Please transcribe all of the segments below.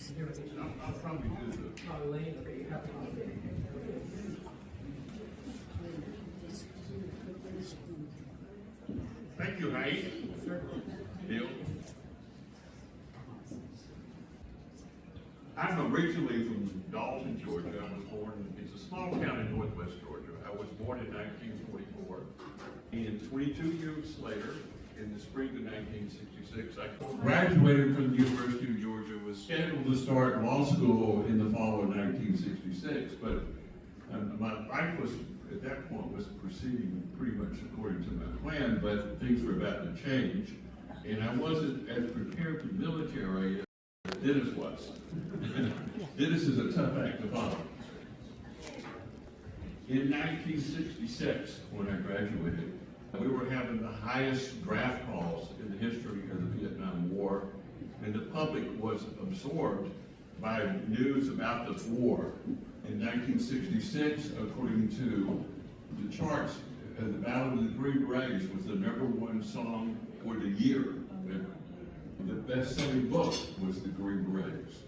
I'll probably do Thank you, Hank. Bill. I'm originally from Dalton, Georgia. I was born, it's a small town in northwest Georgia. I was born in 1944. And 22 years later, in the spring of 1966, I graduated from the University of Georgia, was scheduled to start law school in the fall of 1966, but my life was, at that point, was proceeding pretty much according to my plan, but things were about to change, and I wasn't as prepared for the military as Dennis was. Dennis is a tough act to follow. In 1966, when I graduated, we were having the highest draft calls in the history of the Vietnam War, and the public was absorbed by news about the war. In 1966, according to the charts, the Battle of the Green Berets was the #1 song for the year. The best-selling book was The Green Berets.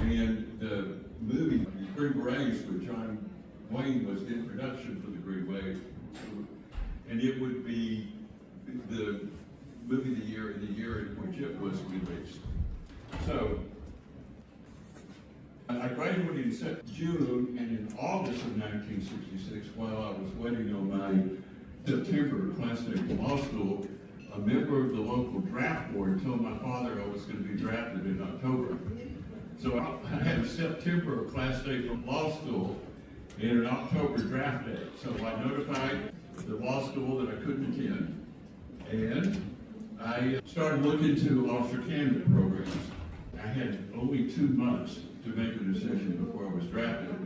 And the movie, The Green Berets, with John Wayne, was in production for The Green Berets. And it would be the movie of the year in the year in which it was released. So, I graduated in June, and in August of 1966, while I was waiting on my September class day for law school, a member of the local draft board told my father I was going to be drafted in October. So I had a September class day from law school and an October draft day. So I notified the law school that I couldn't attend, and I started looking into officer candidate programs. I had only 2 months to make a decision before I was drafted.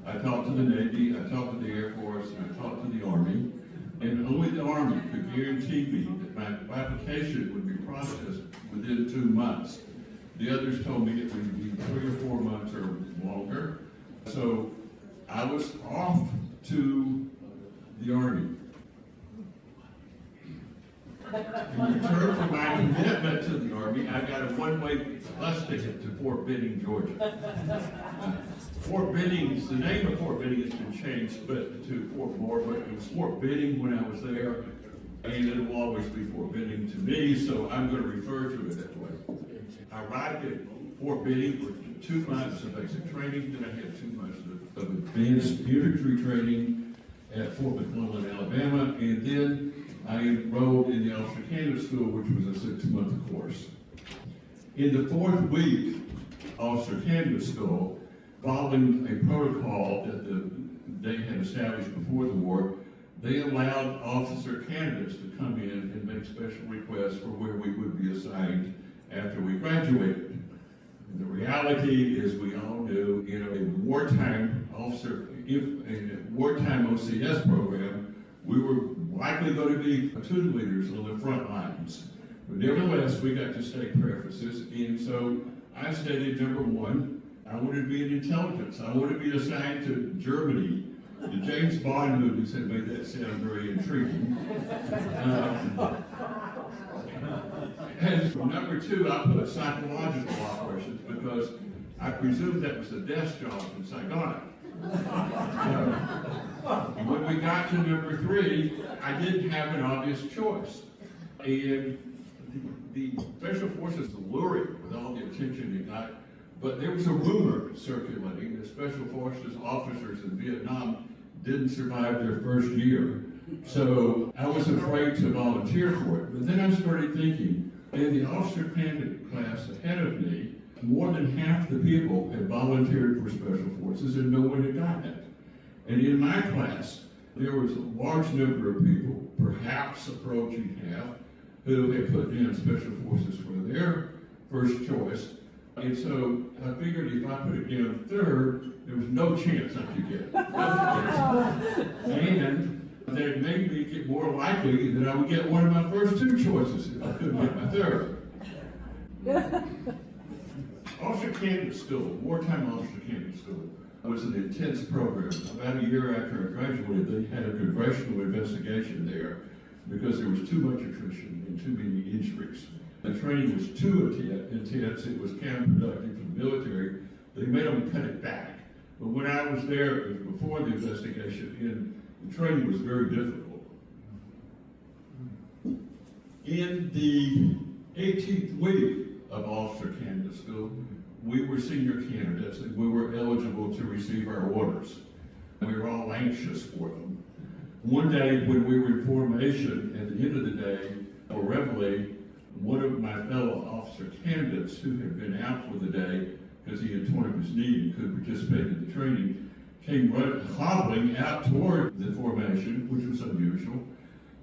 I talked to the Navy, I talked to the Air Force, and I talked to the Army, and only the Army could guarantee me that my application would be processed within 2 months. The others told me it would be 3 or 4 months or longer. So I was off to the Army. In return for my commitment to the Army, I got a one-way bus ticket to Fort Benning, Georgia. Fort Benning, the name of Fort Benning has been changed to Fort Moore, but it was Fort Benning when I was there, and it will always be Fort Benning to me, so I'm going to refer to it that way. I arrived at Fort Benning for 2 months of basic training, then I had 2 months of advanced infantry training at Fort McClellan, Alabama, and then I enrolled in the Officer Candidate School, which was a 6-month course. In the 4th week, Officer Candidate School, following a protocol that they had established before the war, they allowed officer candidates to come in and make special requests for where we would be assigned after we graduated. And the reality is, we all knew, in a wartime wartime OCS program, we were likely going to be platoon leaders on the front lines. But nevertheless, we got to state preferences, and so I stated #1, I wanted to be in intelligence. I wanted to be assigned to Germany. The James Bond movies had made that sound very intriguing. And for #2, I put psychological operations because I presumed that was the desk job in Saigon. When we got to #3, I didn't have an obvious choice. And the Special Forces is alluring with all the attention it got, but there was a rumor circulating that Special Forces officers in Vietnam didn't survive their first year. So I was afraid to volunteer for it. But then I started thinking, in the officer candidate class ahead of me, more than half the people had volunteered for Special Forces and no one had gotten it. And in my class, there was a large number of people, perhaps approaching half, who had put down Special Forces for their first choice. And so I figured if I put it down third, there was no chance I could get it. And that it made me get more likely that I would get one of my first 2 choices if I couldn't get my third. Officer Candidate School, Wartime Officer Candidate School, was an intense program. About a year after I graduated, they had a congressional investigation there because there was too much attrition and too many injuries. The training was too intense, it was counterproductive for the military. They made them cut it back. But when I was there before the investigation, the training was very difficult. In the 18th week of officer candidate school, we were senior candidates and we were eligible to receive our orders. We were all anxious for them. One day when we were in formation, at the end of the day, or reveille, one of my fellow officer candidates who had been out for the day because he had torn up his knee and couldn't participate in the training, came hobbling out toward the formation, which was unusual,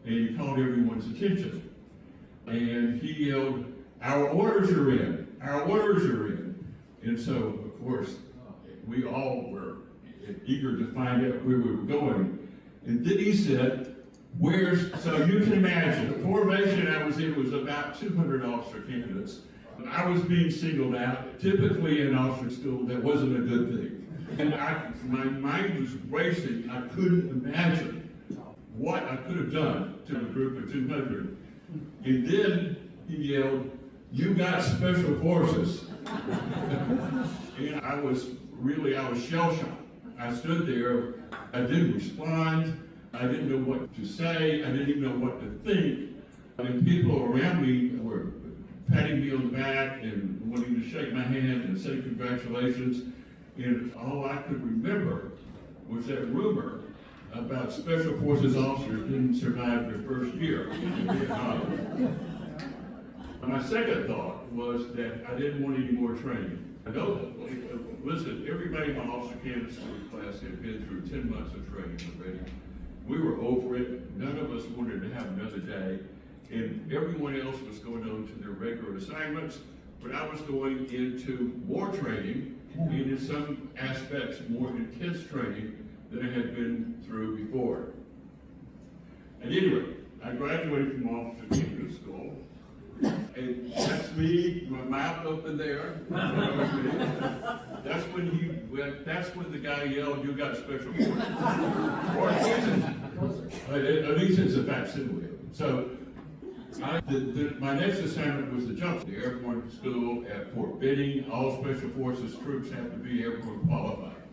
and he called everyone's attention. And he yelled, "Our orders are in, our orders are in." And so, of course, we all were eager to find out where we were going. And then he said, so you can imagine, the formation I was in was about 200 officer candidates. I was being singled out. Typically in officer school, that wasn't a good thing. And my mind was racing. I couldn't imagine what I could have done to a group of 200. And then he yelled, "You got special forces." And I was shell-shocked. I stood there, I didn't respond, I didn't know what to say, I didn't even know what to think. And people around me were patting me on the back and wanting to shake my hand and say congratulations. And all I could remember was that rumor about Special Forces officers didn't survive their first year in Vietnam. My second thought was that I didn't want any more training. Listen, everybody in my officer candidate school class had been through 10 months of training already. We were over it. None of us wanted to have another day. And everyone else was going on to their regular assignments, but I was going into more training, and in some aspects more intense training than I had been through before. At any rate, I graduated from officer candidate school. And that's me, my mouth open there. That's when the guy yelled, "You got special forces." Or at least it's a facsimile. So my next assignment was to jump to the airborne school at Fort Benning. All special forces troops have to be airborne qualified.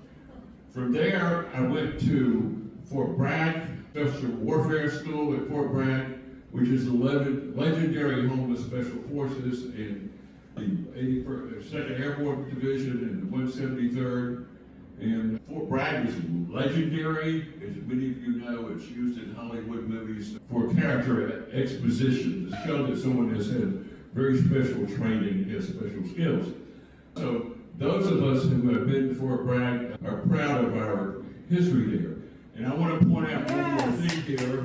From there, I went to Fort Bragg, Special Warfare School at Fort Bragg, which is the legendary home of Special Forces in the 2nd Airborne Division and the 173rd. And Fort Bragg is legendary. As many of you know, it's used in Hollywood movies for character exposition to show that someone has had very special training and has special skills. So those of us who have been to Fort Bragg are proud of our history there. And I want to point out one more thing here.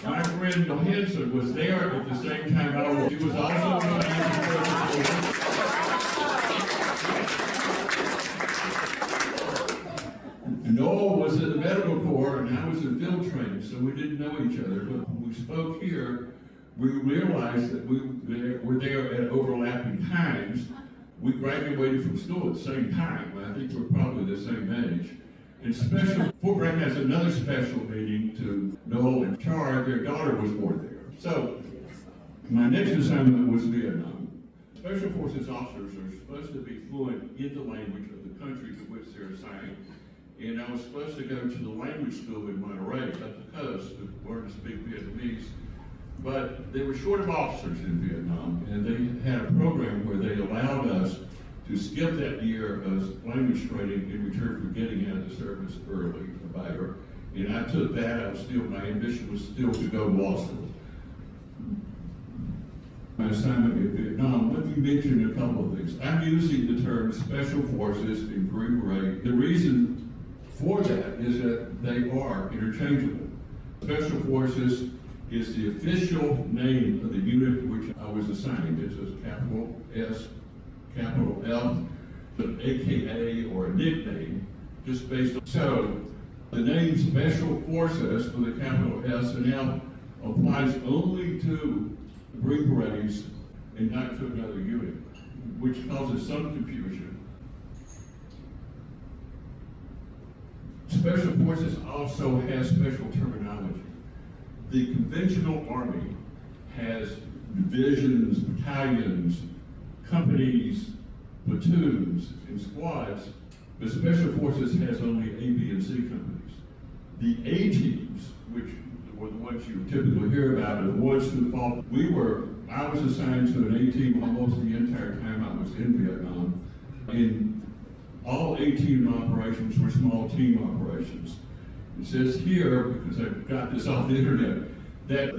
My friend Hanson was there at the same time I was. She was also in Noel was in the medical corps and I was in field training, so we didn't know each other. But when we spoke here, we realized that we were there at overlapping times. We graduated from school at the same time. I think we're probably the same age. And Fort Bragg has another special meaning to Noel and Char. Their daughter was born there. So my next assignment was Vietnam. Special Forces officers are supposed to be fluent in the language of the country to which they're assigned. And I was supposed to go to the language school in Monterey, up the coast, to learn to speak Vietnamese. But they were short of officers in Vietnam, and they had a program where they allowed us to skip that year of language training in return for getting out of the service early, and I took that. My ambition was still to go to law school. My assignment in Vietnam, let me mention a couple of things. I'm using the term Special Forces and Green Beret. The reason for that is that they are interchangeable. Special Forces is the official name of the unit to which I was assigned. It's a capital S, capital F, an AKA or a nickname, just based on. So the name Special Forces with a capital S and F applies only to Green Berets and not to another unit, which causes some confusion. Special Forces also has special terminology. The conventional Army has divisions, battalions, companies, platoons, and squads, but Special Forces has only A, B, and C companies. The A teams, which were the ones you typically hear about, are the ones who fought. I was assigned to an A team almost the entire time I was in Vietnam. And all A team operations were small team operations. It says here, because I got this off the internet, that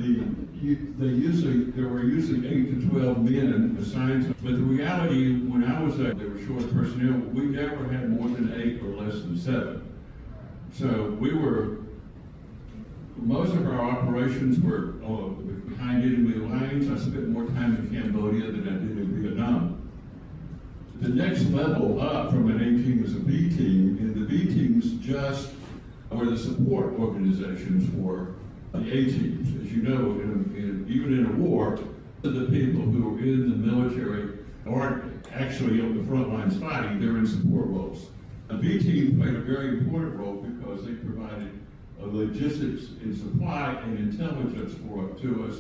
there were usually 8 to 12 men assigned to, but the reality, when I was there, they were short of personnel. We never had more than 8 or less than 7. So most of our operations were behind enemy lines. I spent more time in Cambodia than I did in Vietnam. The next level up from an A team was a B team, and the B teams just were the support organizations for the A teams. As you know, even in a war, the people who are in the military aren't actually on the front lines fighting, they're in support roles. The B team played a very important role because they provided logistics and supply and intelligence to us,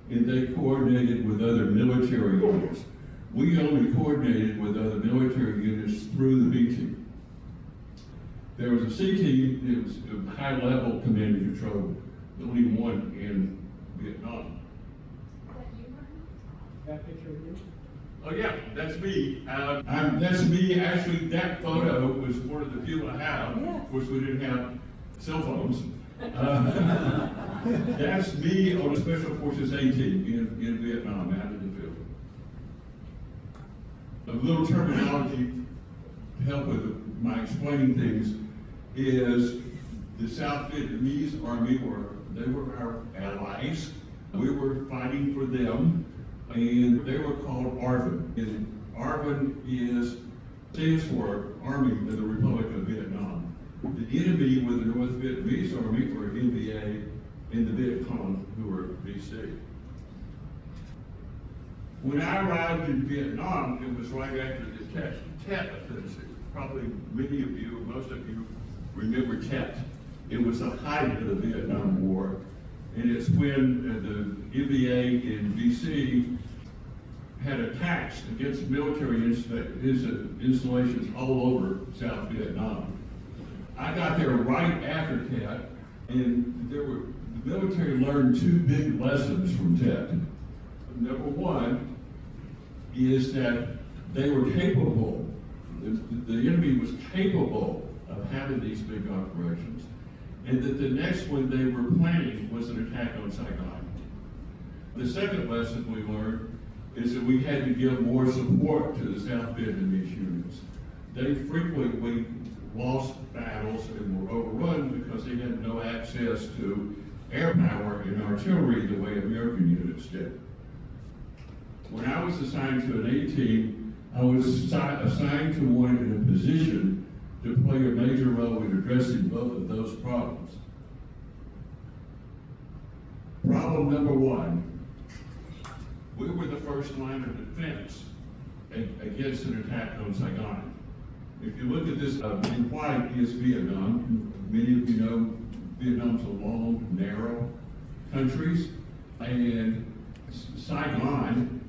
and they coordinated with other military units. We only coordinated with other military units through the B team. There was a C team, it was a high-level command and control, the only one in Vietnam. That picture of you? Oh yeah, that's me. That's me. Actually, that photo was one of the few I have. Yeah. Of course, we didn't have cell phones. That's me on a Special Forces A team in Vietnam, out in the field. A little terminology to help with my explaining things is the South Vietnamese Army they were our allies. We were fighting for them, and they were called ARVN. And ARVN stands for Army of the Republic of Vietnam. The enemy with the North Vietnamese Army were NVA and the Viet Cong, who were VC. When I arrived in Vietnam, it was right after the Tet offensive. Probably many of you, most of you, remember Tet. It was the height of the Vietnam War, and it's when the NVA and VC had attacks against military installations all over South Vietnam. I got there right after Tet, and the military learned 2 big lessons from Tet. Number one is that they were capable, the enemy was capable of having these big operations, and that the next one they were planning was an attack on Saigon. The second lesson we learned is that we had to give more support to the South Vietnamese units. They frequently lost battles and were overrun because they had no access to air power and artillery the way American units did. When I was assigned to an A team, I was assigned to one in a position to play a major role in addressing both of those problems. Problem number one, we were the first line of defense against an attack on Saigon. If you look at this in white is Vietnam. Many of you know Vietnam's a long, narrow country, and Saigon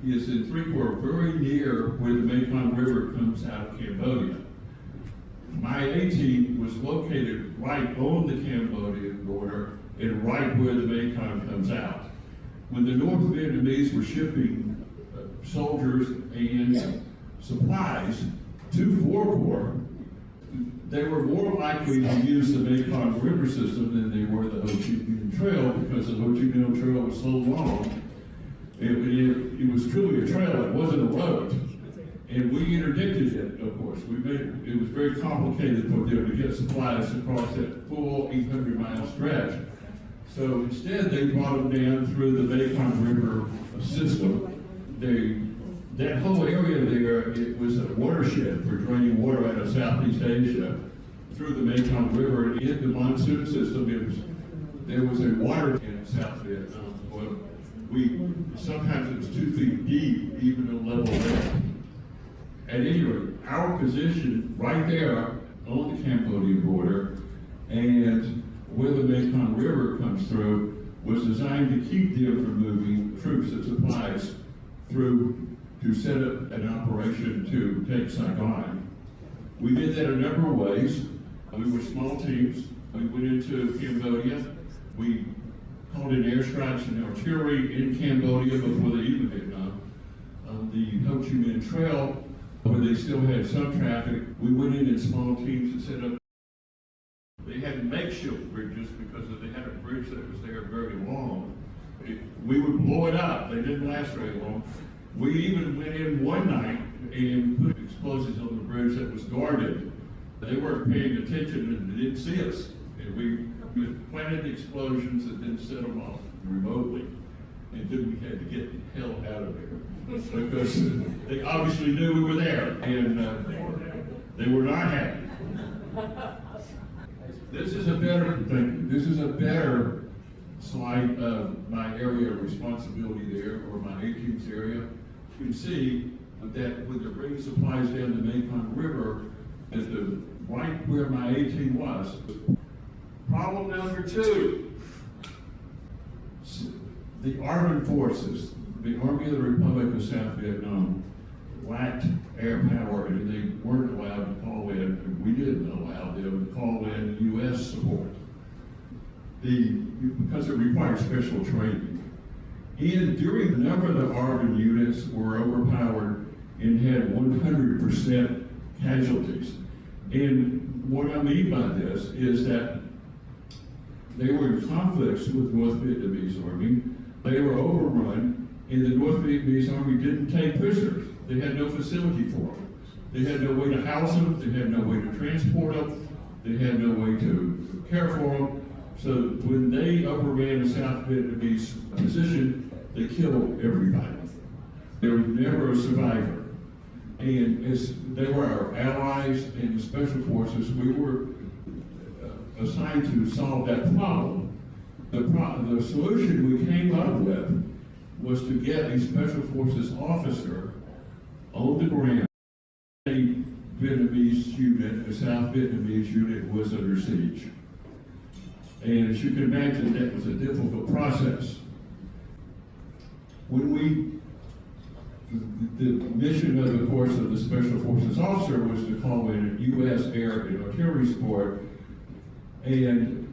is in Three-Quarter, very near where the Mekong River comes out of Cambodia. My A team was located right on the Cambodian border and right where the Mekong comes out. When the North Vietnamese were shipping soldiers and supplies to Three-Quarter, they were more likely to use the Mekong River system than they were the Ho Chi Minh Trail, because the Ho Chi Minh Trail was so long. It was truly a trail, it wasn't a road. And we interdicted it, of course. It was very complicated for them to get supplies across that full 800-mile stretch. So instead, they brought them down through the Mekong River system. That whole area there, it was a watershed for draining water out of Southeast Asia through the Mekong River. And in the monsoon system, there was a water in South Vietnam. Sometimes it was 2 feet deep, even at level there. At any rate, our position right there on the Cambodian border and where the Mekong River comes through was designed to keep them from moving troops and supplies through to set up an operation to take Saigon. We did that a number of ways. We were small teams. We went into Cambodia. We called in airstrikes and artillery in Cambodia before they even Vietnam. The Ho Chi Minh Trail, where they still had some traffic, we went in small teams and set up. They had makeshift bridges because they had a bridge that was there very long. We would blow it up. They didn't last very long. We even went in one night and put explosives on the bridge that was guarded. They weren't paying attention and they didn't see us. And we planted the explosions and then set them off remotely. And then we had to get the hell out of there because they obviously knew we were there and they were not happy. This is a better thing. This is a better slide of my area of responsibility there, or my A-Team's area. You can see that when they're bringing supplies down the Mekong River, as the right where my A-Team was. Problem number two, the armed forces, the Army of the Republic of South Vietnam, lacked air power and they weren't allowed to call in, and we didn't allow them to call in U.S. support. Because it required special training. And during the number of the armed units were overpowered and had 100% casualties. And what I mean by this is that they were in conflicts with North Vietnamese Army. They were overrun, and the North Vietnamese Army didn't take prisoners. They had no facility for them. They had no way to house them. They had no way to transport them. They had no way to care for them. So when they overran the South Vietnamese position, they killed everybody. There was never a survivor. And as they were our allies in the special forces, we were assigned to solve that problem. The solution we came up with was to get a special forces officer on the ground. A Vietnamese unit, a South Vietnamese unit, was under siege. And as you can imagine, that was a difficult process. The mission of the course of the Special Forces officer was to call in U.S. air and artillery support, and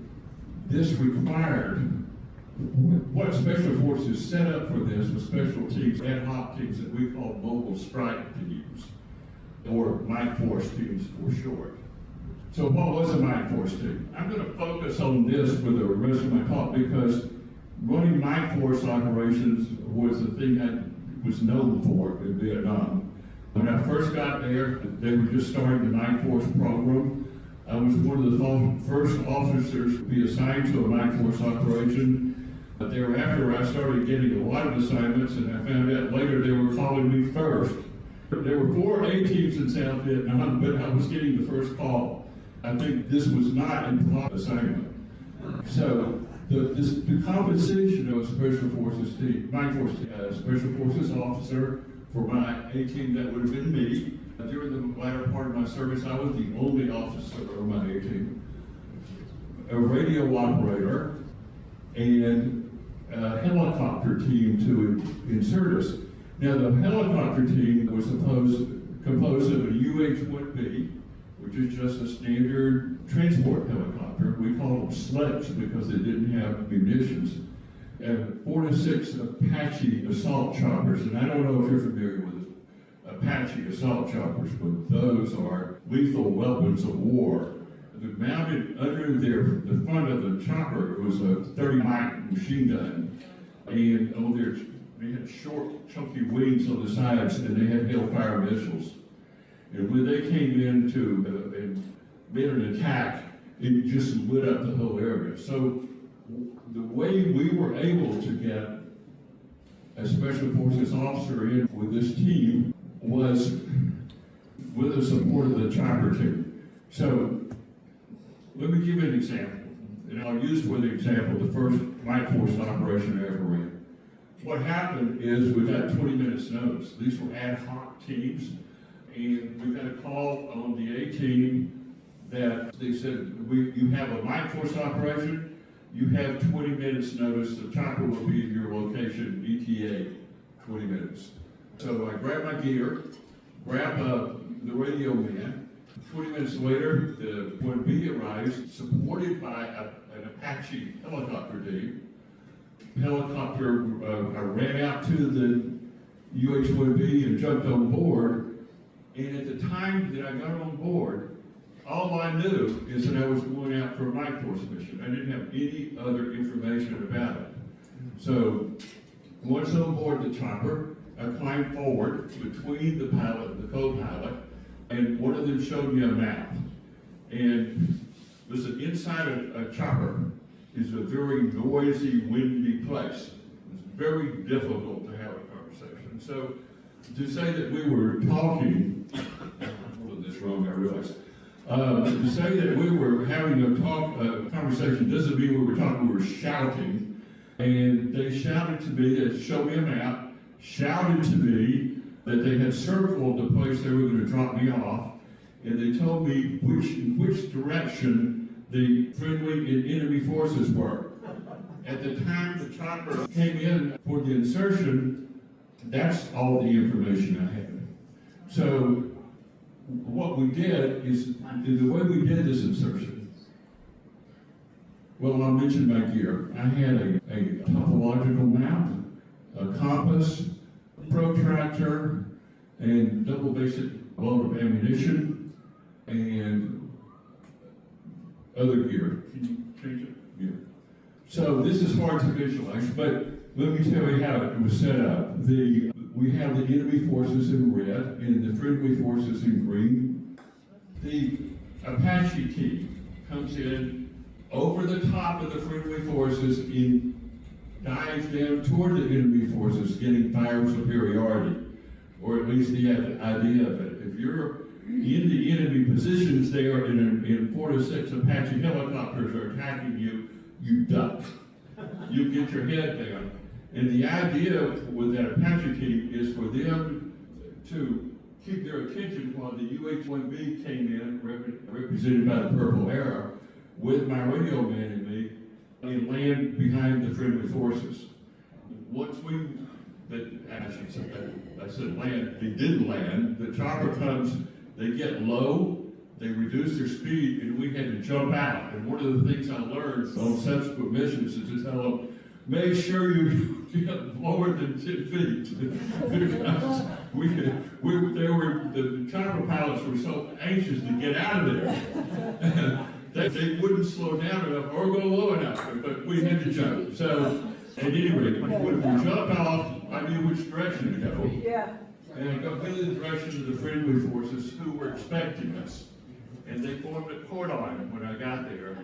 this required, what Special Forces set up for this was special teams, ad hoc teams that we call mobile strike teams, or Mike Force teams for short. So what was a Mike Force team? I'm going to focus on this for the rest of my talk because running Mike Force operations was the thing I was known for in Vietnam. When I first got there, they were just starting the Mike Force program. I was one of the first officers to be assigned to a Mike Force operation. But thereafter, I started getting a lot of assignments, and I found out later they were calling me first. There were 4 A-teams in South Vietnam, but I was getting the first call. I think this was not a plot assignment. So the compensation of a Special Forces team, Mike Force Special Forces officer for my A-team, that would have been me. During the latter part of my service, I was the only officer of my A-team. A radio operator and a helicopter team to insert us. Now the helicopter team was composed of a UH-1B, which is just a standard transport helicopter. We called them sleds because they didn't have munitions. And 4 to 6 Apache assault choppers. And I don't know if you're familiar with Apache assault choppers, but those are lethal weapons of war. Mounted under the front of the chopper was a 30-mike machine gun. And they had short, chunky wings on the sides, and they had Hellfire missiles. And when they came in and made an attack, it just lit up the whole area. So the way we were able to get a Special Forces officer in with this team was with the support of the chopper team. So let me give you an example. And I'll use for the example the first Mike Force operation I ever ran. What happened is we got 20 minutes notice. These were ad hoc teams. And we got a call on the A-team that they said, you have a Mike Force operation, you have 20 minutes notice, the chopper will be in your location, ETA, 20 minutes. So I grab my gear, grab the radio man. 20 minutes later, the 1B arrives, supported by an Apache helicopter team. Helicopter, I ran out to the UH-1B and jumped on board. And at the time that I got on board, all I knew is that I was going out for a night force mission. I didn't have any other information about it. So once on board the chopper, I climbed forward between the pilot and the co-pilot, and one of them showed me a map. And listen, inside a chopper is a very noisy, windy place. It's very difficult to have a conversation. So to say that we were talking, I'm holding this wrong, I realize. To say that we were having a conversation doesn't mean we were talking, we were shouting. And they shouted to me, they showed me a map, shouted to me that they had circled the place they were going to drop me off, and they told me which direction the friendly and enemy forces were. At the time the chopper came in for the insertion, that's all the information I had. So what we did is, the way we did this insertion, well, I'll mention my gear. I had a topological map, a compass, protractor, and double basic load of ammunition, and other gear. Can you change it? Yeah. So this is hard to visualize, but let me tell you how it was set up. We have the enemy forces in red and the friendly forces in green. The Apache team comes in over the top of the friendly forces and dives down toward the enemy forces, getting fire superiority, or at least the idea of it. If you're in the enemy positions there and 4 to 6 Apache helicopters are attacking you, you duck. You get your head down. And the idea with that Apache team is for them to keep their attention while the UH-1B came in, represented by the purple arrow, with my radio man and me, and land behind the friendly forces. Once I said land, they did land, the chopper comes, they get low, they reduce their speed, and we had to jump out. And one of the things I learned on subsequent missions is to tell them, make sure you get lower than 10 feet. Because the chopper pilots were so anxious to get out of there. They wouldn't slow down enough or go low enough, but we had to jump. So, at any rate, when we jumped off, I knew which direction to go. Yeah. And I got in the direction of the friendly forces who were expecting us. And they formed a cordon when I got there.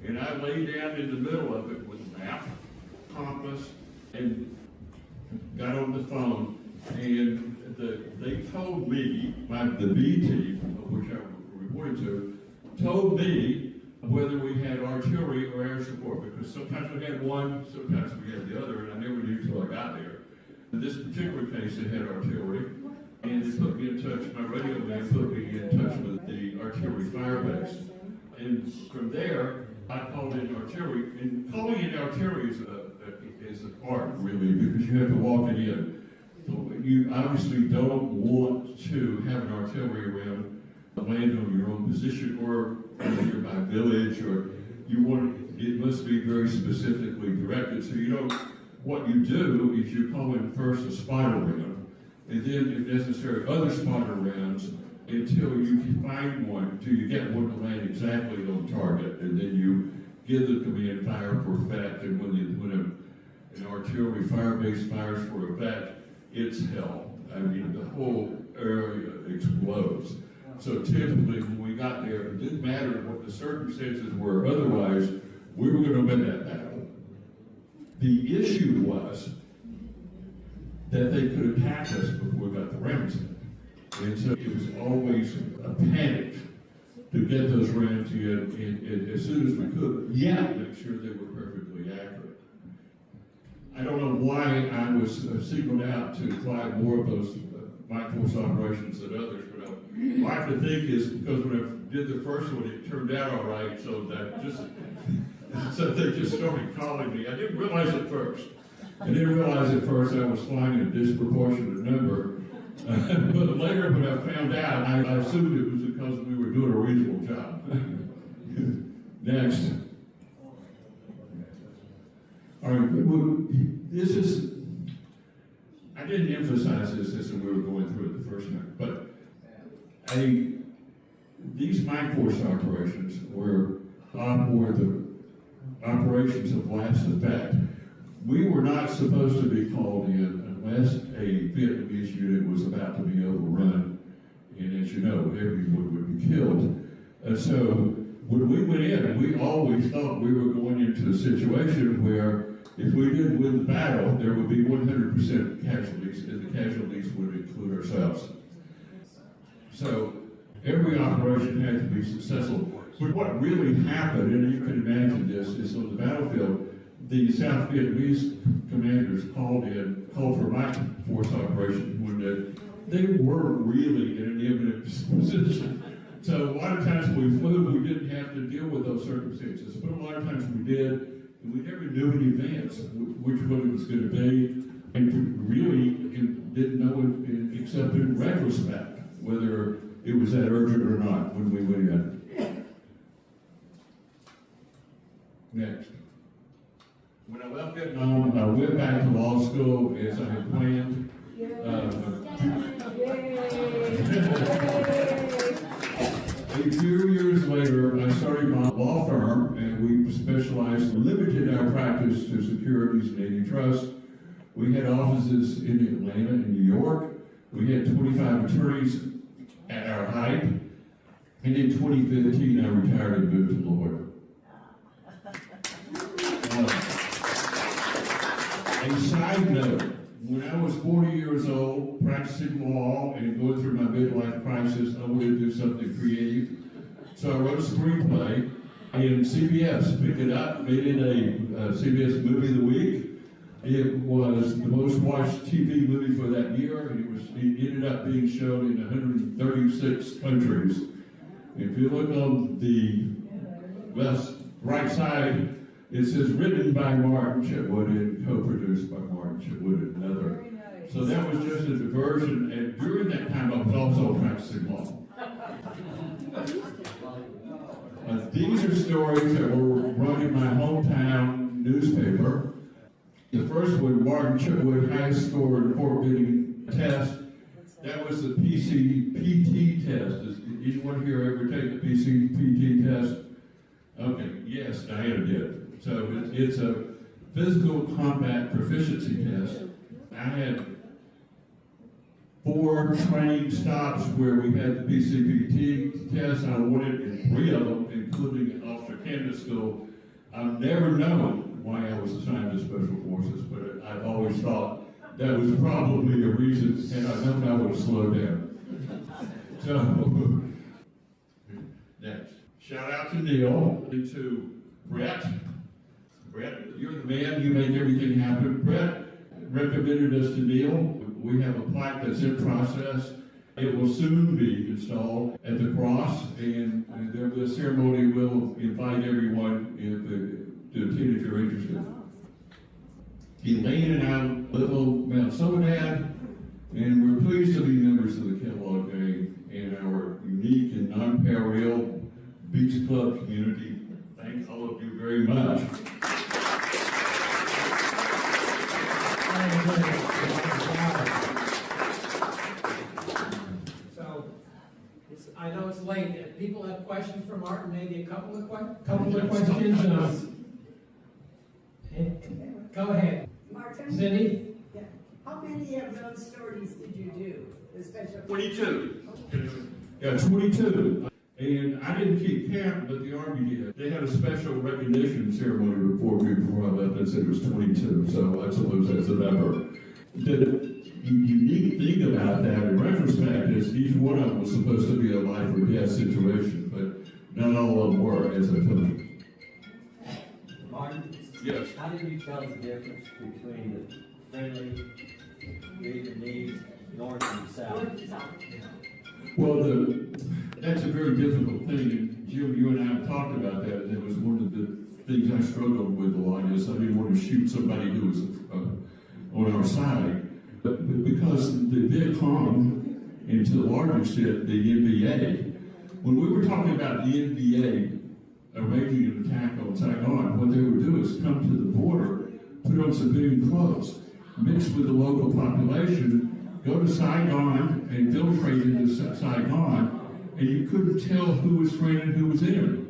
And I lay down in the middle of it with a map, compass, and got on the phone. And they told me, the B team, which I reported to, told me whether we had artillery or air support, because sometimes we had one, sometimes we had the other, and I never knew until I got there. In this particular case, they had artillery, and they put me in touch, my radio man put me in touch with the artillery fire base. And from there, I called in artillery, and calling in artillery is an art, really, because you have to walk it in. So you obviously don't want to have an artillery around land on your own position or a nearby village, or it must be very specifically directed. So what you do is you call in first a spotter round, and then if necessary other spotter rounds until you can find one, until you get one to land exactly on target, and then you give the command fire for effect. And when an artillery fire base fires for effect, it's hell. I mean, the whole area explodes. So typically, when we got there, it didn't matter what the circumstances were. Otherwise, we were going to win that battle. The issue was that they could attack us before we got the rounds in. And so it was always a panic to get those rounds in as soon as we could, yet make sure they were perfectly accurate. I don't know why I was singled out to fly more of those night force operations than others, but what I have to think is because when I did the first one, it turned out all right, so that So they just started calling me. I didn't realize at first. I was flying a disproportionate number. But later when I found out, I assumed it was because we were doing a reasonable job. Next. All right, this is, I didn't emphasize this as we were going through it the first night, but these mine force operations were the operations of last effect. We were not supposed to be called in unless a Vietnamese unit was about to be overrun, and as you know, everyone would be killed. And so when we went in, we always thought we were going into a situation where if we didn't win the battle, there would be 100% casualties, and the casualties would include ourselves. So every operation had to be successful. But what really happened, and you can imagine this, is on the battlefield, the South Vietnamese commanders called for my force operation when they weren't really in an imminent position. So a lot of times when we flew, we didn't have to deal with those circumstances, but a lot of times we did. And we never knew in advance which one it was going to be, and really didn't know except in retrospect whether it was that urgent or not when we went in. Next. When I left Vietnam, I went back to law school as I had planned. A few years later, I started my law firm, and we limited our practice to securities and antitrust. We had offices in Atlanta and New York. We had 25 attorneys at our height. And in 2015, I retired and moved to Florida. A side note, when I was 40 years old, practicing law and going through my midlife crisis, I wanted to do something creative. So I wrote a screenplay, and CBS picked it up, made it a CBS Movie of the Week. It was the most watched TV movie for that year, and it ended up being shown in 136 countries. If you look on the right side, it says written by Martin Chitwood and co-produced by Martin Chitwood and another. So that was just a diversion, and during that time I was also practicing law. These are stories that were run in my hometown newspaper. The first one, Martin Chitwood highest score in court bidding test. That was the PCPT test. Does anyone here ever take the PCPT test? Okay, yes, Diana did. So it's a physical combat proficiency test. I had 4 training stops where we had the PCPT test. I won it in 3 of them, including an officer candidate school. I've never known why I was assigned to Special Forces, but I've always thought that was probably a reason, and I know I would have slowed down. So, next. Shout out to Neil, and to Bret. Bret, you're the man, you make everything happen. Bret recommended us to Neil. We have a plaque that's in process. It will soon be installed at the cross, and the ceremony will invite everyone to attend if you're interested. Elaine and I live on Mount Soledad, and we're pleased to be members of the Kellogg Gang and our unique and non-parallel Beach Club community. Thank all of you very much. So, I know it's late. If people have questions for Martin, maybe a couple of questions. Go ahead. Martin? Cindy? Yeah. How many of those stories did you do? The special 22. Yeah, 22. And I didn't keep count, but the Army did. They had a special recognition ceremony before I left that said it was 22, so I suppose that's a number. The unique thing about that, in retrospect, is each one of them was supposed to be a life or death situation, but not all of them were, as I told you. Martin? Yes. How did you tell the difference between the friendly Vietnamese North and South? Well, that's a very difficult thing, and Jim, you and I have talked about that. It was one of the things I struggled with a lot is I didn't want to shoot somebody who was on our side. But because the Viet Cong, and to a large extent the NBA, when we were talking about the NBA arranging an attack on Saigon, what they would do is come to the border, put on civilian clothes, mix with the local population, go to Saigon and infiltrate into Saigon, and you couldn't tell who was friend and who was enemy.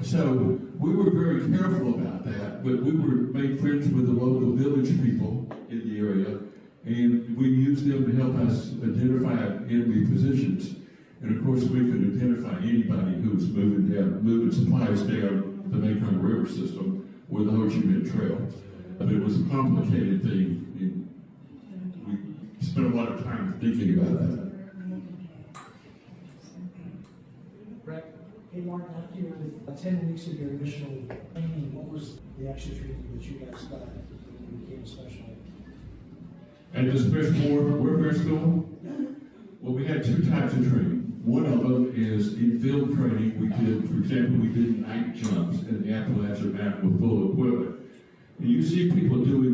So we were very careful about that, but we made friends with the local village people in the area, and we used them to help us identify enemy positions. And of course, we could identify anybody who was moving supplies down the Mekong River system or the Ho Chi Minh Trail. But it was a complicated thing. And we spent a lot of time thinking about that. Brett? Hey, Mark, after your 10 weeks of your initial training, what was the extra training that you guys got when you became a special? At the Special Warfare School, well, we had two types of training. One of them is in field training. We did, for example, we did night jumps in the Appalachian Mountain with full equipment. And you see people doing,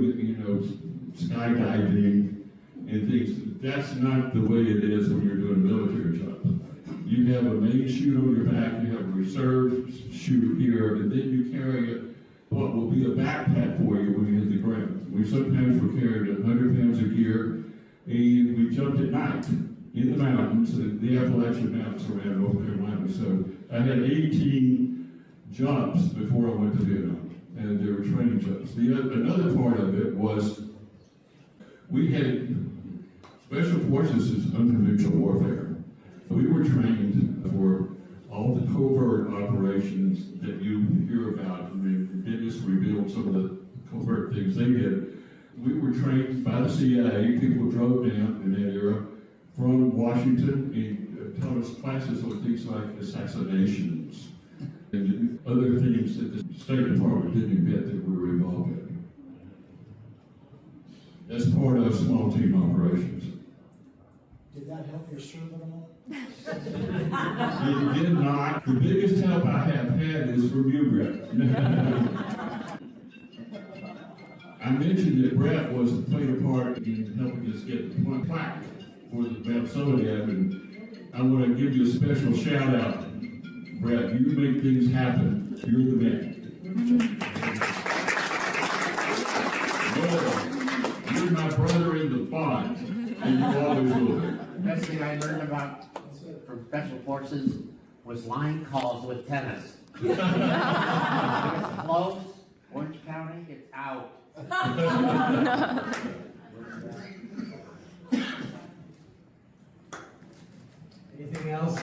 skydiving and things. That's not the way it is when you're doing a military jump. You have a main chute on your back, you have a reserve chute here, and then you carry what will be a backpack for you when you hit the ground. We sometimes were carrying 100 pounds of gear, and we jumped at night in the mountains, the Appalachian Mountains around North Carolina. So I had 18 jumps before I went to Vietnam, and they were training jumps. Another part of it was we had special forces as unconventional warfare. We were trained for all the covert operations that you hear about. I mean, Dennis revealed some of the covert things they did. We were trained by the CIA. People drove down in that era from Washington and taught us classes on things like assassinations and other things that the State Department didn't admit that we were involved in. That's part of small team operations. Did that help your serve at all? It did not. The biggest help I have had is from you, Brett. I mentioned that Brett played a part in helping us get the plaque for the Mount Summit ad, and I want to give you a special shout out, Brett. You make things happen. You're the man. Well, you're my brother in the bond, and you always will be. Best thing I learned about from Special Forces was line calls with tennis. It's close, Orange County, it's out. Anything else?